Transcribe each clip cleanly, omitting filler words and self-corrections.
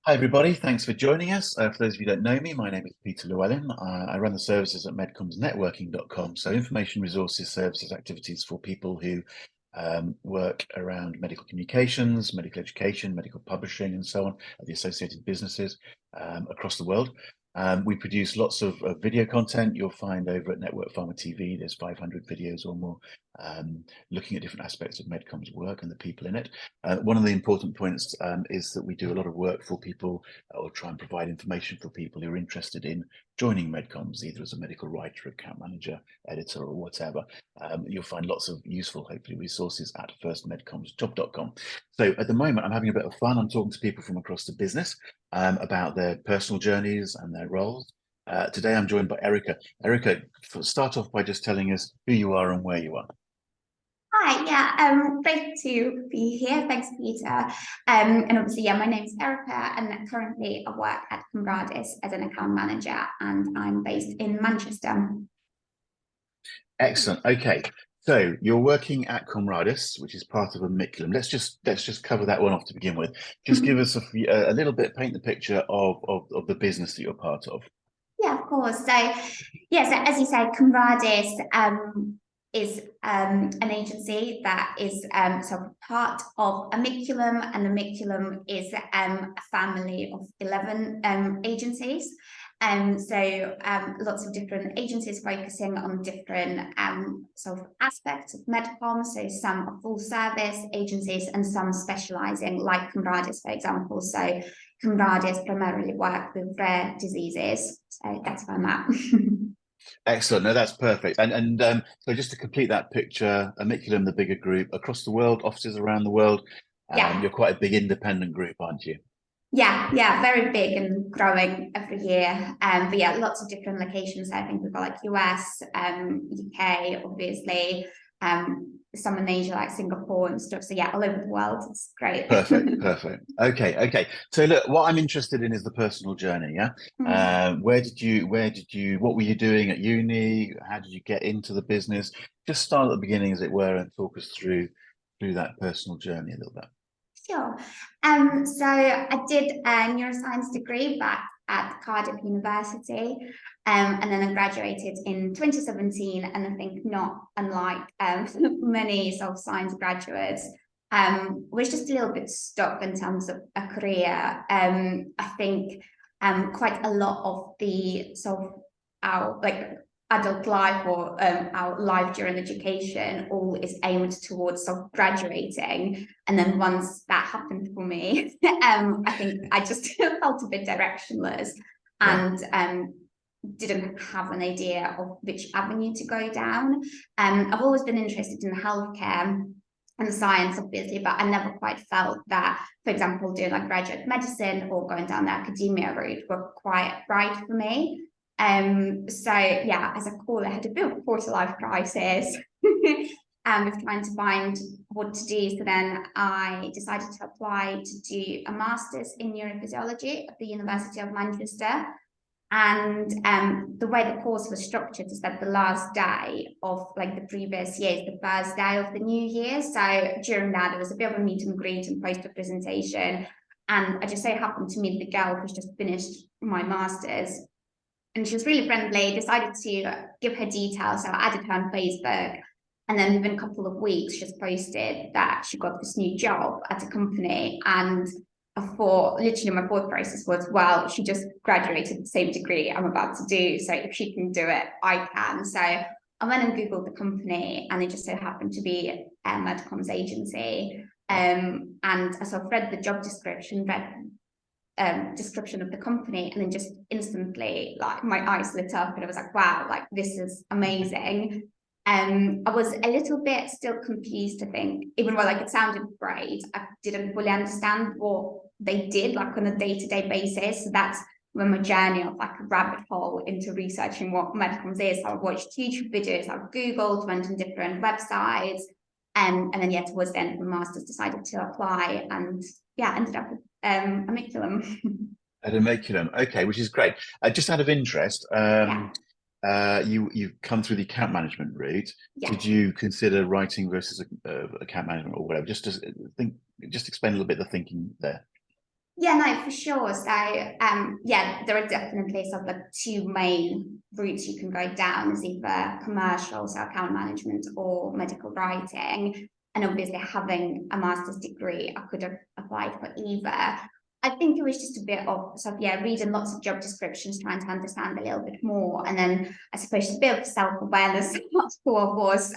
Hi everybody, thanks for joining us. For those of you who don't know me, my name is Peter Llewellyn. I run the services at MedComms so information resources, services, activities for people who work around medical communications, medical education, medical publishing and so on, the associated businesses across the world. We produce lots of video content. You'll find over at NetworkPharma TV, there's 500 videos or more looking at different aspects of MedComms work and the people in it. One of the important points is that we do a lot of work for people or try and provide information for people who are interested in joining MedComms, either as a medical writer, account manager, editor or whatever. You'll find lots of useful, hopefully, resources at firstmedcommsjob.com. So at the moment, I'm having a bit of fun. I'm talking to people from across the business about their personal journeys and their roles. Today, I'm joined by Erika. Erika, start off by just telling us who you are and where you are. Hi, great to be here. Thanks, Peter. And obviously, my name's Erika, and currently I work at Comradis as an account manager, and I'm based in Manchester. Excellent. Okay, so you're working at Comradis, which is part of AMICULUM. Let's just cover that one off to begin with. Just give us a little bit, paint the picture of the business that you're part of. Yeah, of course. So as you say, Comradis is an agency that is sort of part of AMICULUM, and AMICULUM is a family of 11 agencies. Lots of different agencies focusing on different sort of aspects of MedComms. So some are full service agencies and some specializing, like Comradis, for example. So Comradis primarily work with rare diseases. So that's where I'm at. Excellent. No, that's perfect. And so just to complete that picture, AMICULUM, the bigger group across the world, offices around the world. You're quite a big independent group, aren't you? Yeah, very big and growing every year. But yeah, lots of different locations. I think we've got like US, UK, obviously, some in Asia like Singapore and stuff. So yeah, all over the world. It's great. Perfect. Okay. So look, what I'm interested in is the personal journey. Yeah. What were you doing at uni? How did you get into the business? Just start at the beginning, as it were, and talk us through that personal journey a little bit. Sure. So I did a neuroscience degree back at Cardiff University, and then I graduated in 2017. And I think not unlike many sort of science graduates, was just a little bit stuck in terms of a career. I think quite a lot of the sort of our adult life or our life during education all is aimed towards sort of graduating, and then once that happened for me, I think I just felt a bit directionless and didn't have an idea of which avenue to go down. I've always been interested in healthcare and science, obviously, but I never quite felt that, for example, doing like graduate medicine or going down the academia route were quite right for me. So yeah, as a call, I had a bit of a quarter-life crisis with trying to find what to do. So then I decided to apply to do a master's in neurophysiology at the University of Manchester. And the way the course was structured is that the last day of like the previous year is the first day of the new year. So during that, there was a bit of a meet and greet and poster presentation. And I just so happened to meet the girl who's just finished my master's. And she was really friendly, decided to give her details. So I added her on Facebook. And then within a couple of weeks, she's posted that she got this new job at a company. And I thought, literally my thought process was, well, she just graduated the same degree I'm about to do. So if she can do it, I can. So I went and Googled the company, and it just so happened to be a MedComms agency. And I sort of read the job description, description of the company, and then just instantly like my eyes lit up and I was like, wow, like this is amazing. I was a little bit still confused, I think, even though like it sounded great, I didn't fully understand what they did like on a day-to-day basis. So that's when my journey of like a rabbit hole into researching what MedComms is. I watched YouTube videos, I've Googled, went on different websites, and then towards the end of the master's decided to apply, and ended up with AMICULUM. At AMICULUM, okay, which is great. Just out of interest, you've come through the account management route. Did you consider writing versus account management or whatever? Just explain a little bit the thinking there. Yeah, no, for sure. So, yeah, there are definitely sort of like two main routes you can go down, is either commercial, so account management, or medical writing. And obviously, having a master's degree, I could have applied for either. I think it was just a bit of sort of, yeah, reading lots of job descriptions, trying to understand a little bit more, and then I suppose a bit of self-awareness of who I was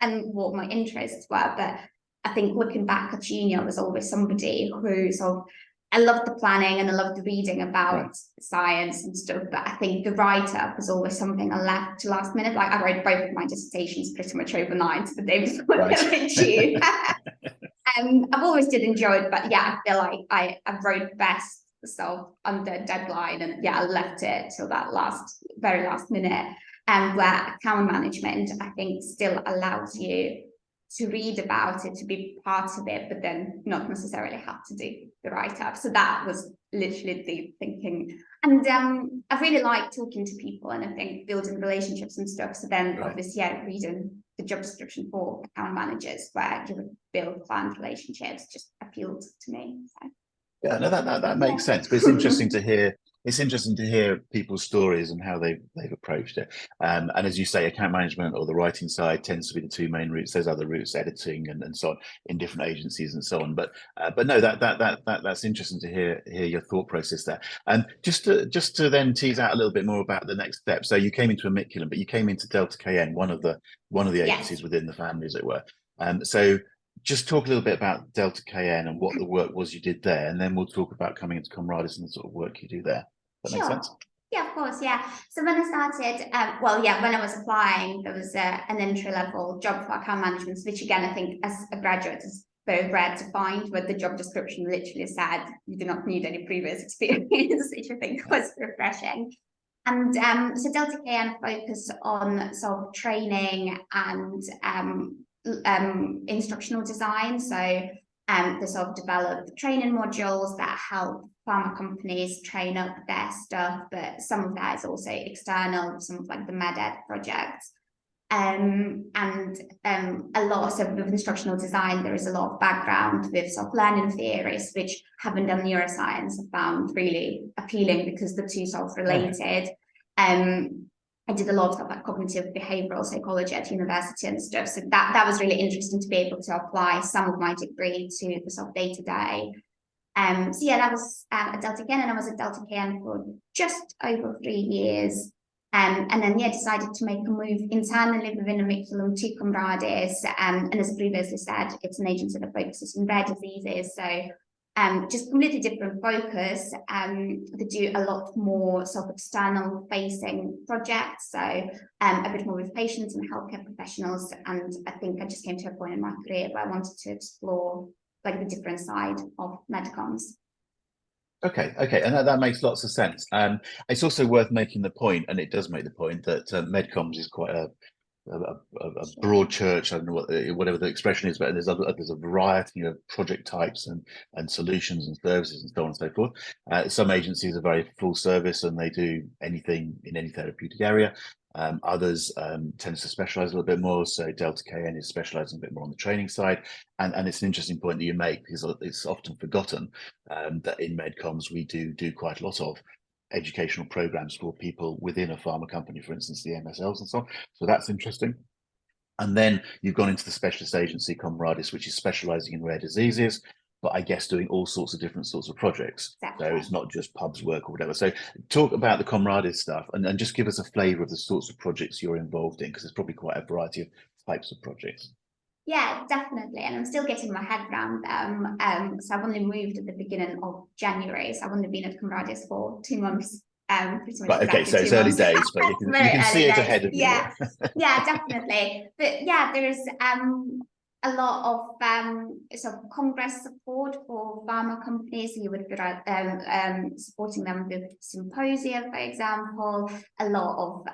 and what my interests were. But I think looking back at uni, I was always somebody who sort of, I loved the planning and I loved the reading about science and stuff, but I think the write-up was always something I left to last minute. Like I wrote both of my dissertations pretty much overnight, the day before they were due. I've always did enjoy it, but yeah, I feel like I wrote best sort under deadline, and yeah, I left it till that very last minute. And where account management, I think, still allows you to read about it, to be part of it, but then not necessarily have to do the write-up. So that was literally the thinking. And I really like talking to people, and I think building relationships and stuff. So then obviously, yeah, reading the job description for account managers where you would build client relationships just appealed to me. So. Yeah, no, that makes sense. But it's interesting to hear. It's interesting to hear people's stories and how they've approached it. And as you say, account management or the writing side tends to be the two main routes. There's other routes, editing and so on, in different agencies and so on. But no, that's interesting to hear your thought process there. And just to then tease out a little bit more about the next step. So you came into AMICULUM, but you came into Delta KN, one of the agencies within the family, as it were. So just talk a little bit about Delta KN and what the work was you did there, and then we'll talk about coming into Comradis and the sort of work you do there. Does that make sense? Yeah, of course, yeah. So when I started, well, yeah, when I was applying, there was an entry-level job for account management, which again, I think as a graduate is very rare to find, where the job description literally said you do not need any previous experience, which I think was refreshing. And so Delta KN focused on sort of training and instructional design. So they sort of develop training modules that help pharma companies train up their stuff, but some of that is also external, some of like the MedEd projects. And a lot of with instructional design, there is a lot of background with sort of learning theories, which having done neuroscience, I found really appealing because the two sort of related. I did a lot of stuff like cognitive behavioral psychology at university and stuff. So that was really interesting to be able to apply some of my degree to the sort of day-to-day. So yeah, that was at Delta KN, and I was at Delta KN for just over 3 years. And then yeah, decided to make a move internally within AMICULUM to Comradis. And as I previously said, it's an agency that focuses on rare diseases. So just completely different focus. They do a lot more sort of external facing projects, so a bit more with patients and healthcare professionals. And I think I just came to a point in my career where I wanted to explore like the different side of MedComms. Okay, and that makes lots of sense. It's also worth making the point, and it does make the point, that MedComms is quite a broad church. I don't know whatever the expression is, but there's a variety of project types and solutions and services and so on and so forth. Some agencies are very full service and they do anything in any therapeutic area. Others tend to specialize a little bit more. So Delta KN is specializing a bit more on the training side. And it's an interesting point that you make, because it's often forgotten that in MedComms we do quite a lot of educational programs for people within a pharma company, for instance, the MSLs and so on. So that's interesting. And then you've gone into the specialist agency Comradis, which is specializing in rare diseases, but I guess doing all sorts of different sorts of projects. Exactly. So it's not just pubs work or whatever. So talk about the Comradis stuff and just give us a flavor of the sorts of projects you're involved in, because there's probably quite a variety of types of projects. Yeah, definitely. And I'm still getting my head around them. So I've only moved at the beginning of January. So I've only been at Comradis for 2 months. Right, okay, so it's early days, but you can see it ahead of you. Yeah, yeah, definitely. But yeah, there's a lot of sort of Congress support for pharma companies. You would be supporting them with symposia, for example, a lot of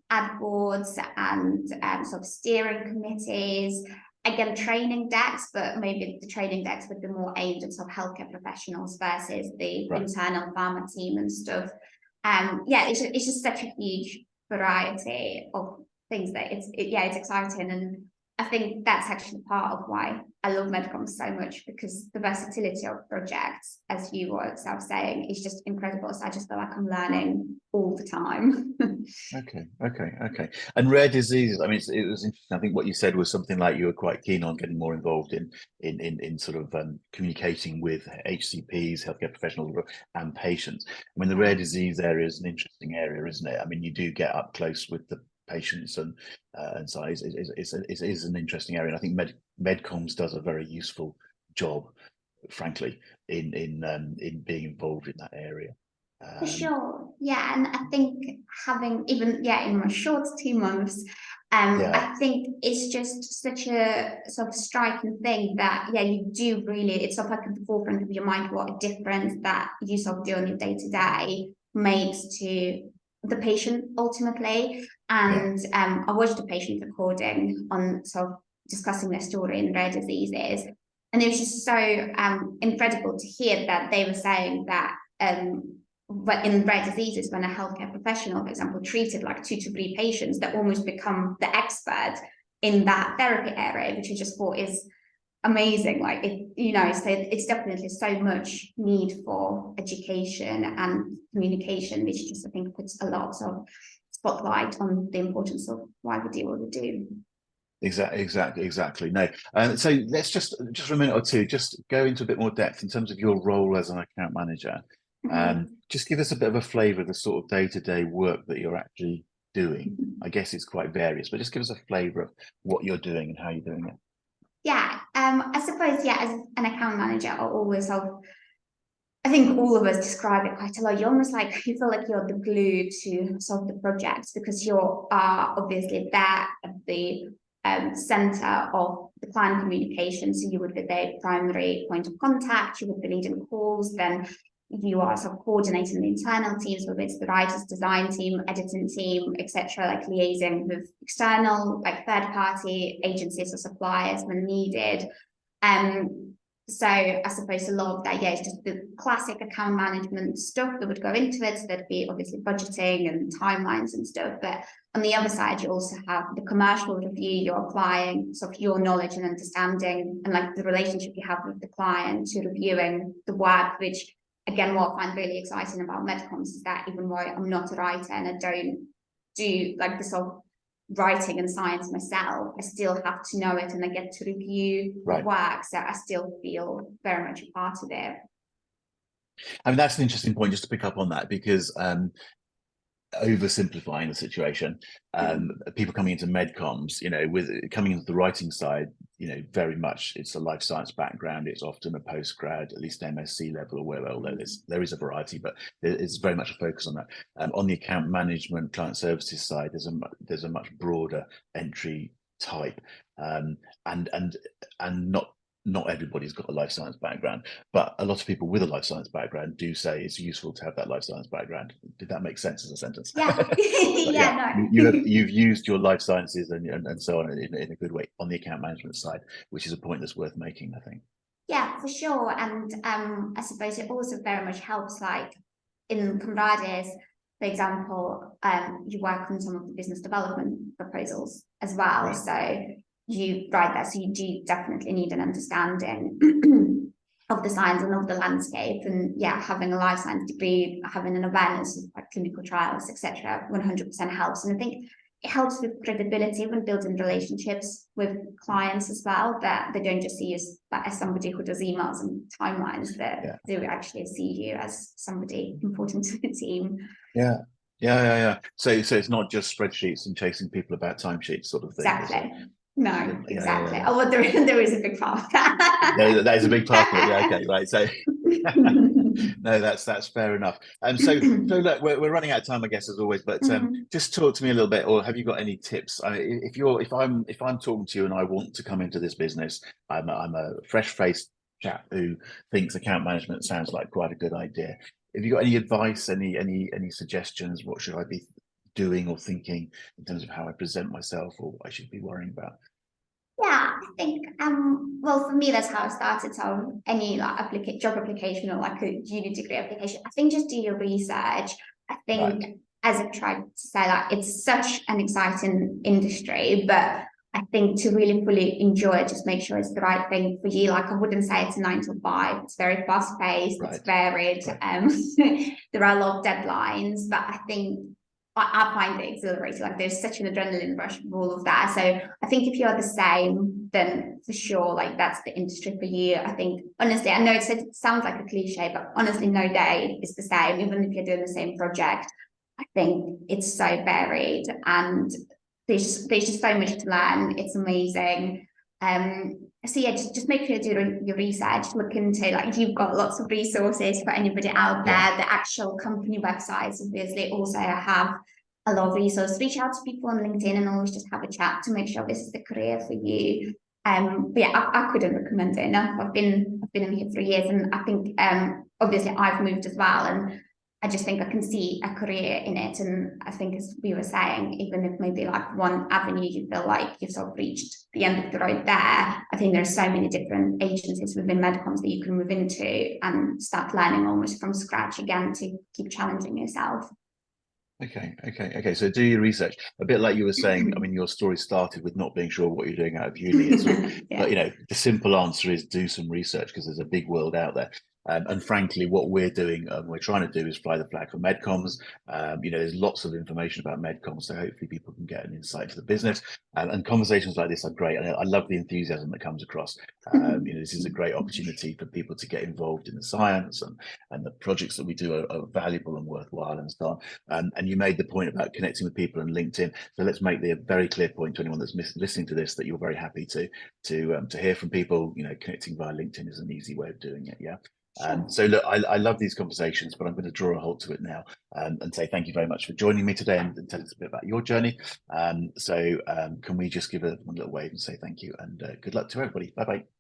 ad boards and sort of steering committees. Again, training decks, but maybe the training decks would be more aimed at sort of healthcare professionals versus the internal pharma team and stuff. Yeah, it's just such a huge variety of things that it's exciting. And I think that's actually part of why I love MedComms so much, because the versatility of projects, as you were self saying, is just incredible. So I just feel like I'm learning all the time. Okay. And rare diseases. I mean, it was interesting. I think what you said was something like you were quite keen on getting more involved in sort of communicating with HCPs, healthcare professionals, and patients. I mean, the rare disease area is an interesting area, isn't it? I mean, you do get up close with the patients and so it is an interesting area. And I think MedComms does a very useful job, frankly, in being involved in that area. For sure, yeah, and I think having even in my short 2 months, I think it's just such a sort of striking thing that you do really, it's sort of like at the forefront of your mind what a difference that you sort of do on your day-to-day makes to the patient ultimately. And I watched a patient recording on sort of discussing their story in rare diseases, and it was just so incredible to hear that they were saying that but in rare diseases, when a healthcare professional, for example, treated like 2 to 3 patients, that almost become the expert in that therapy area, which I just thought is amazing. Like so it's definitely so much need for education and communication, which just I think puts a lot of spotlight on the importance of why we do what we do. Exactly. No, so let's just for a minute or two, just go into a bit more depth in terms of your role as an account manager. Just give us a bit of a flavour of the sort of day-to-day work that you're actually doing. I guess it's quite various, but just give us a flavour of what you're doing and how you're doing it. Yeah, I suppose, as an account manager, I think all of us describe it quite a lot. You almost like, you feel like you're the glue to solve the projects, because you are obviously there at the center of the client communication. So you would be their primary point of contact, you would be leading calls, then you are sort of coordinating the internal teams, whether it's the writers, design team, editing team, etc., like liaising with external, like third-party agencies or suppliers when needed. So I suppose a lot of that, is just the classic account management stuff that would go into it. So there'd be obviously budgeting and timelines and stuff. But on the other side, you also have the commercial review. You're applying sort of your knowledge and understanding and like the relationship you have with the client to reviewing the work, which again, what I find really exciting about MedComms is that even though I'm not a writer and I don't do like the sort of writing and science myself, I still have to know it and I get to review the work, so I still feel very much a part of it. I mean, that's an interesting point just to pick up on that, because oversimplifying the situation, people coming into MedComms, with coming into the writing side, very much it's a life science background. It's often a postgrad, at least MSc level, or where, although there is a variety, but there's very much a focus on that. On the account management, client services side, there's a much broader entry type, and not everybody's got a life science background, but a lot of people with a life science background do say it's useful to have that life science background. Did that make sense as a sentence? Yeah. No. You've used your life sciences and so on in a good way on the account management side, which is a point that's worth making, I think. Yeah, for sure. And I suppose it also very much helps, like in Comradis, for example, you work on some of the business development proposals as well. So you write that, so you do definitely need an understanding of the science and of the landscape, and having a life science degree, having an awareness of like clinical trials, etc., 100% helps. And I think it helps with credibility when building relationships with clients as well, that they don't just see you as somebody who does emails and timelines, that they will actually see you as somebody important to the team. So it's not just spreadsheets and chasing people about timesheets sort of thing. Exactly. No, exactly. Oh, well, there is a big part of that. That is a big part of it. Okay, right. So no, that's fair enough. So look, we're running out of time, I guess, as always. But just talk to me a little bit, or have you got any tips? If I'm talking to you and I want to come into this business, I'm a fresh-faced chap who thinks account management sounds like quite a good idea. Have you got any advice, any suggestions? What should I be doing or thinking in terms of how I present myself, or what I should be worrying about? Yeah, I think well, for me, that's how I started. So any like job application or like a uni degree application, I think just do your research. I think as I've tried to say, like it's such an exciting industry, but I think to really fully enjoy it, just make sure it's the right thing for you. Like I wouldn't say it's a 9 to 5. It's very fast paced. Right. It's varied. Right. There are a lot of deadlines, but I think I find it exhilarating. Like there's such an adrenaline rush with all of that. So I think if you're the same, then for sure, like that's the industry for you. I think honestly, I know it sounds like a cliche, but honestly, no day is the same. Even if you're doing the same project, I think it's so varied and there's just so much to learn. It's amazing. So yeah, just make sure you do your research, look into like you've got lots of resources for anybody out there. Yeah. The actual company websites obviously also have a lot of resources. Reach out to people on LinkedIn and always just have a chat to make sure this is the career for you. But yeah, I couldn't recommend it enough. I've been in here 3 years and I think obviously I've moved as well and I just think I can see a career in it. And I think, as we were saying, even if maybe like one avenue you feel like you've sort of reached the end of the road there, I think there's so many different agencies within MedComms that you can move into and start learning almost from scratch again to keep challenging yourself. Okay. So do your research. A bit like you were saying, I mean, your story started with not being sure what you're doing out of uni. It's sort of, Yeah. but, you know, the simple answer is do some research because there's a big world out there. And frankly, what we're doing, we're trying to do is fly the flag for MedComms. You know, there's lots of information about MedComms, so hopefully people can get an insight to the business. And conversations like this are great. And I love the enthusiasm that comes across. You know, this is a great opportunity for people to get involved in the science and the projects that we do are valuable and worthwhile and so on. And you made the point about connecting with people on LinkedIn. So let's make the very clear point to anyone that's listening to this that you're very happy to hear from people. You know, connecting via LinkedIn is an easy way of doing it. Yeah. So look, I love these conversations, but I'm going to draw a halt to it now and say thank you very much for joining me today and tell us a bit about your journey. Can we just give one little wave and say thank you and good luck to everybody. Bye bye.